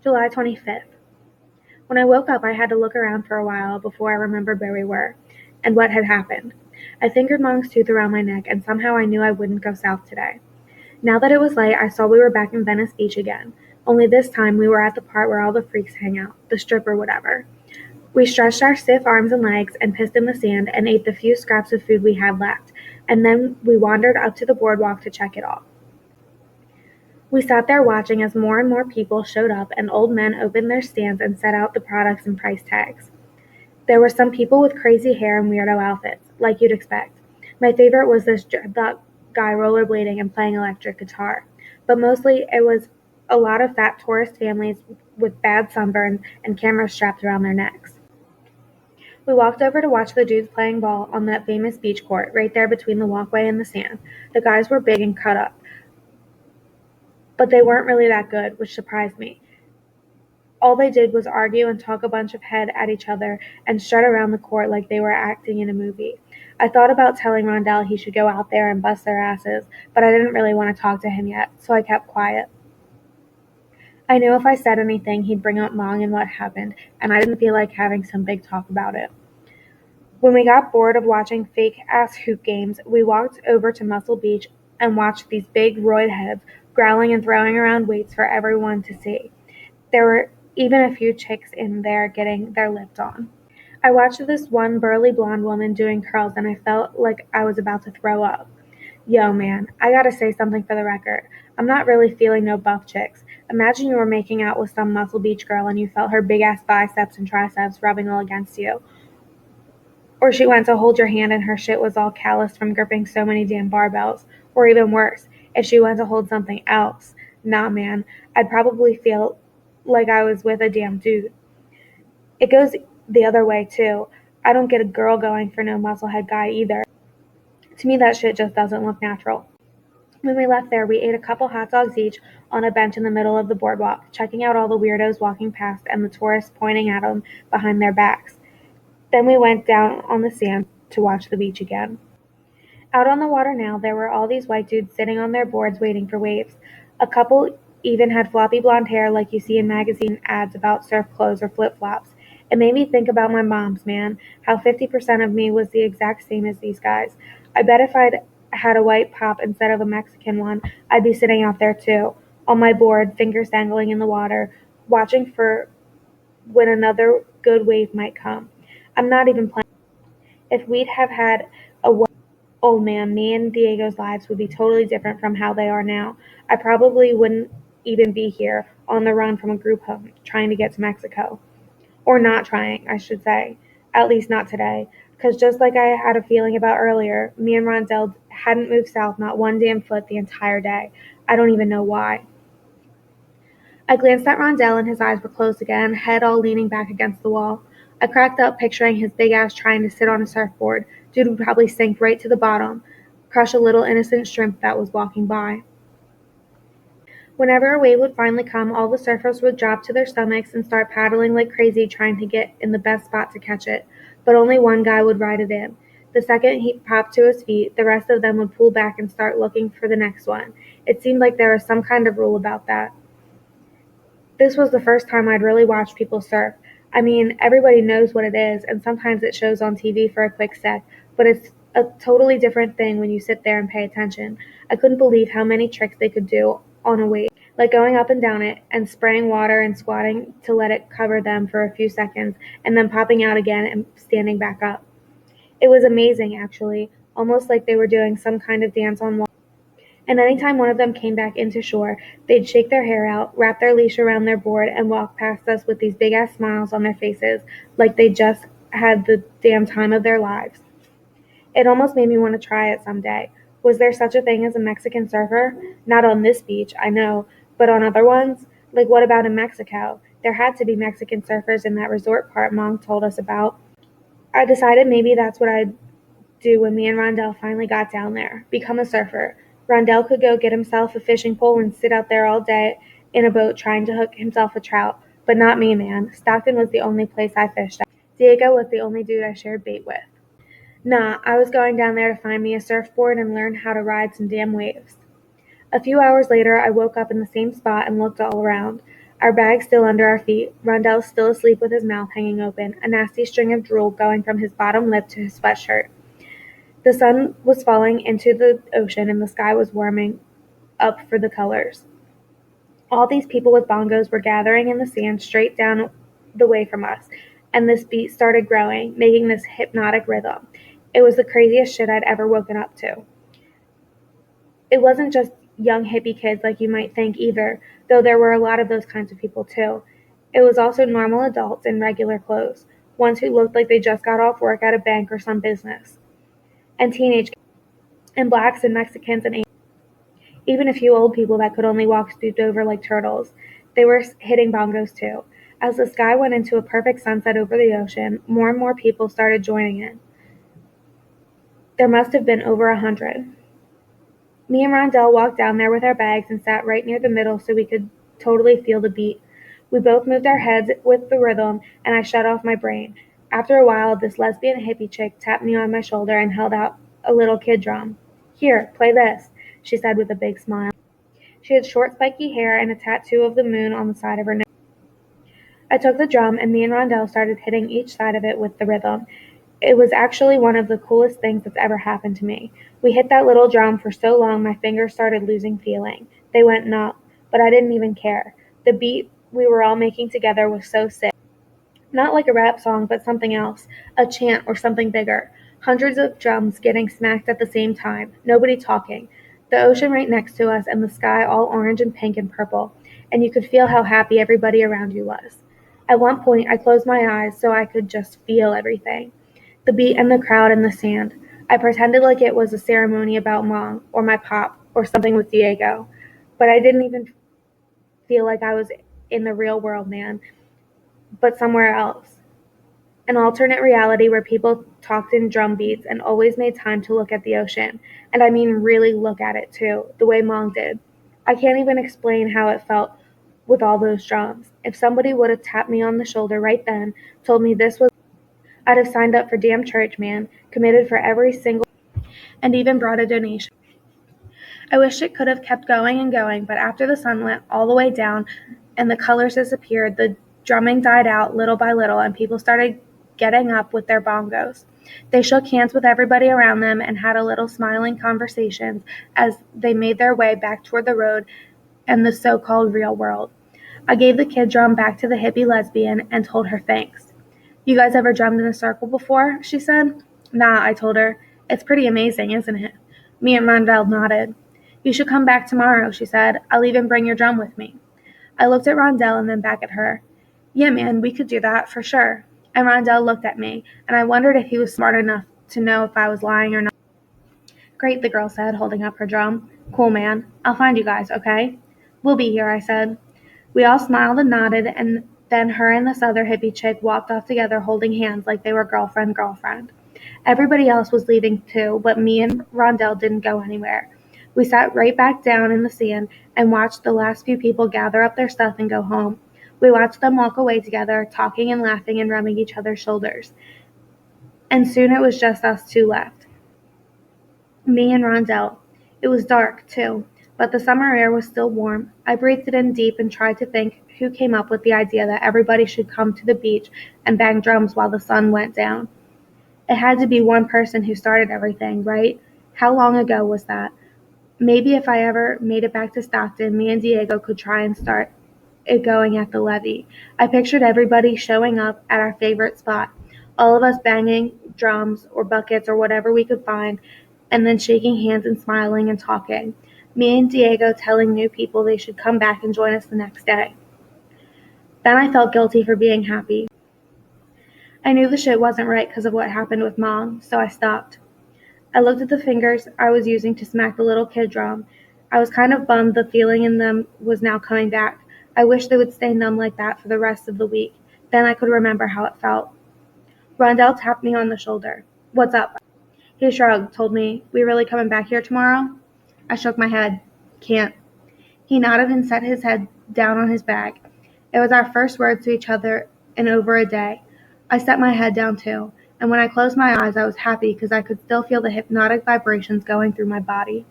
July 25th. When I woke up, I had to look around for a while before I remembered where we were and what had happened. I fingered Mom's tooth around my neck, and somehow I knew I wouldn't go south today. Now that it was late, I saw we were back in Venice Beach again. Only this time we were at the part where all the freaks hang out, the strip or whatever. We stretched our stiff arms and legs and pissed in the sand and ate the few scraps of food we had left, and then we wandered up to the boardwalk to check it all. We sat there watching as more and more people showed up and old men opened their stands and set out the products and price tags. There were some people with crazy hair and weirdo outfits, like you'd expect. My favorite was this guy rollerblading and playing electric guitar. But mostly it was a lot of fat tourist families with bad sunburns and cameras strapped around their necks. We walked over to watch the dudes playing ball on that famous beach court, right there between the walkway and the sand. The guys were big and cut up, but they weren't really that good, which surprised me. All they did was argue and talk a bunch of head at each other and strut around the court like they were acting in a movie. I thought about telling Rondell he should go out there and bust their asses, but I didn't really want to talk to him yet, so I kept quiet. I knew if I said anything, he'd bring up Mong and what happened, and I didn't feel like having some big talk about it. When we got bored of watching fake-ass hoop games, we walked over to Muscle Beach and watched these big roid heads growling and throwing around weights for everyone to see. There were even a few chicks in there getting their lift on. I watched this one burly blonde woman doing curls and I felt like I was about to throw up. Yo, man, I gotta say something for the record. I'm not really feeling no buff chicks. Imagine you were making out with some Muscle Beach girl and you felt her big-ass biceps and triceps rubbing all against you. Or she went to hold your hand and her shit was all calloused from gripping so many damn barbells. Or even worse, if she went to hold something else. Nah, man, I'd probably feel like I was with a damn dude. It goes the other way, too. I don't get a girl going for no musclehead guy either. To me, that shit just doesn't look natural. When we left there, we ate a couple hot dogs each on a bench in the middle of the boardwalk, checking out all the weirdos walking past and the tourists pointing at them behind their backs. Then we went down on the sand to watch the beach again. Out on the water now, there were all these white dudes sitting on their boards waiting for waves. A couple even had floppy blonde hair like you see in magazine ads about surf clothes or flip-flops. It made me think about my mom's, man, how 50% of me was the exact same as these guys. I bet if I'd had a white pop instead of a Mexican one, I'd be sitting out there too, on my board, fingers dangling in the water, watching for when another good wave might come. I'm not even playing. If we'd have had a old man, me and Diego's lives would be totally different from how they are now. I probably wouldn't even be here, on the run from a group home, trying to get to Mexico. Or not trying, I should say. At least not today. Because just like I had a feeling about earlier, me and Rondell hadn't moved south not one damn foot the entire day. I don't even know why. I glanced at Rondell and his eyes were closed again, head all leaning back against the wall. I cracked up, picturing his big ass trying to sit on a surfboard. Dude would probably sink right to the bottom, crush a little innocent shrimp that was walking by. Whenever a wave would finally come, all the surfers would drop to their stomachs and start paddling like crazy trying to get in the best spot to catch it. But only one guy would ride it in. The second he popped to his feet, the rest of them would pull back and start looking for the next one. It seemed like there was some kind of rule about that. This was the first time I'd really watched people surf. I mean, everybody knows what it is, and sometimes it shows on TV for a quick sec, but it's a totally different thing when you sit there and pay attention. I couldn't believe how many tricks they could do on a wave, like going up and down it, and spraying water and squatting to let it cover them for a few seconds, and then popping out again and standing back up. It was amazing, actually, almost like they were doing some kind of dance on water. And anytime one of them came back into shore, they'd shake their hair out, wrap their leash around their board, and walk past us with these big-ass smiles on their faces, like they just had the damn time of their lives. It almost made me want to try it someday. Was there such a thing as a Mexican surfer? Not on this beach, I know, but on other ones? Like what about in Mexico? There had to be Mexican surfers in that resort part Mom told us about. I decided maybe that's what I'd do when me and Rondell finally got down there. Become a surfer. Rondell could go get himself a fishing pole and sit out there all day in a boat trying to hook himself a trout. But not me, man. Stockton was the only place I fished at. Diego was the only dude I shared bait with. Nah, I was going down there to find me a surfboard and learn how to ride some damn waves. A few hours later, I woke up in the same spot and looked all around. our bags still under our feet, Rondell still asleep with his mouth hanging open, a nasty string of drool going from his bottom lip to his sweatshirt. The sun was falling into the ocean and the sky was warming up for the colors. All these people with bongos were gathering in the sand straight down the way from us, and this beat started growing, making this hypnotic rhythm. It was the craziest shit I'd ever woken up to. It wasn't just young hippie kids like you might think either, though there were a lot of those kinds of people too. It was also normal adults in regular clothes, ones who looked like they just got off work at a bank or some business, and teenage kids, and blacks and Mexicans and even a few old people that could only walk stooped over like turtles. They were hitting bongos too. As the sky went into a perfect sunset over the ocean, more and more people started joining in. There must have been over 100. Me and Rondell walked down there with our bags and sat right near the middle so we could totally feel the beat. We both moved our heads with the rhythm, and I shut off my brain. After a while, this lesbian hippie chick tapped me on my shoulder and held out a little kid drum. "Here, play this," she said with a big smile. She had short spiky hair and a tattoo of the moon on the side of her nose. I took the drum, and me and Rondell started hitting each side of it with the rhythm. It was actually one of the coolest things that's ever happened to me. We hit that little drum for so long my fingers started losing feeling. They went numb, but I didn't even care. The beat we were all making together was so sick. Not like a rap song, but something else, a chant or something bigger. Hundreds of drums getting smacked at the same time, nobody talking. The ocean right next to us and the sky all orange and pink and purple, and you could feel how happy everybody around you was. At one point, I closed my eyes so I could just feel everything. The beat and the crowd and the sand. I pretended like it was a ceremony about Mom, or my pop, or something with Diego. But I didn't even feel like I was in the real world, man, but somewhere else. An alternate reality where people talked in drum beats and always made time to look at the ocean. And I mean really look at it too, the way Mom did. I can't even explain how it felt with all those drums. If somebody would have tapped me on the shoulder right then, told me this was, I'd have signed up for damn church, man, committed for every single, and even brought a donation. I wish it could have kept going and going, but after the sun went all the way down and the colors disappeared, the drumming died out little by little, and people started getting up with their bongos. They shook hands with everybody around them and had a little smiling conversations as they made their way back toward the road and the so-called real world. I gave the kid drum back to the hippie lesbian and told her thanks. "You guys ever drummed in a circle before?" she said. "Nah," I told her. "It's pretty amazing, isn't it?" Me and Rondell nodded. "You should come back tomorrow," she said. "I'll even bring your drum with me." I looked at Rondell and then back at her. "Yeah, man, we could do that, for sure." And Rondell looked at me, and I wondered if he was smart enough to know if I was lying or not. "Great," the girl said, holding up her drum. "Cool, man. I'll find you guys, okay?" "We'll be here," I said. We all smiled and nodded, and then her and this other hippie chick walked off together holding hands like they were girlfriend. Everybody else was leaving too, but me and Rondell didn't go anywhere. We sat right back down in the sand and watched the last few people gather up their stuff and go home. We watched them walk away together, talking and laughing and rubbing each other's shoulders. And soon it was just us two left. Me and Rondell. It was dark, too, but the summer air was still warm. I breathed it in deep and tried to think who came up with the idea that everybody should come to the beach and bang drums while the sun went down. It had to be one person who started everything, right? How long ago was that? Maybe if I ever made it back to Stockton, me and Diego could try and start it going at the levee. I pictured everybody showing up at our favorite spot, all of us banging drums or buckets or whatever we could find, and then shaking hands and smiling and talking. Me and Diego telling new people they should come back and join us the next day. Then I felt guilty for being happy. I knew the shit wasn't right because of what happened with Mom, so I stopped. I looked at the fingers I was using to smack the little kid drum. I was kind of bummed the feeling in them was now coming back. I wish they would stay numb like that for the rest of the week. Then I could remember how it felt. Rondell tapped me on the shoulder. "What's up?" He shrugged, told me, "We really coming back here tomorrow?" I shook my head. "Can't." He nodded and set his head down on his bag. It was our first words to each other in over a day. I set my head down too, and when I closed my eyes I was happy because I could still feel the hypnotic vibrations going through my body.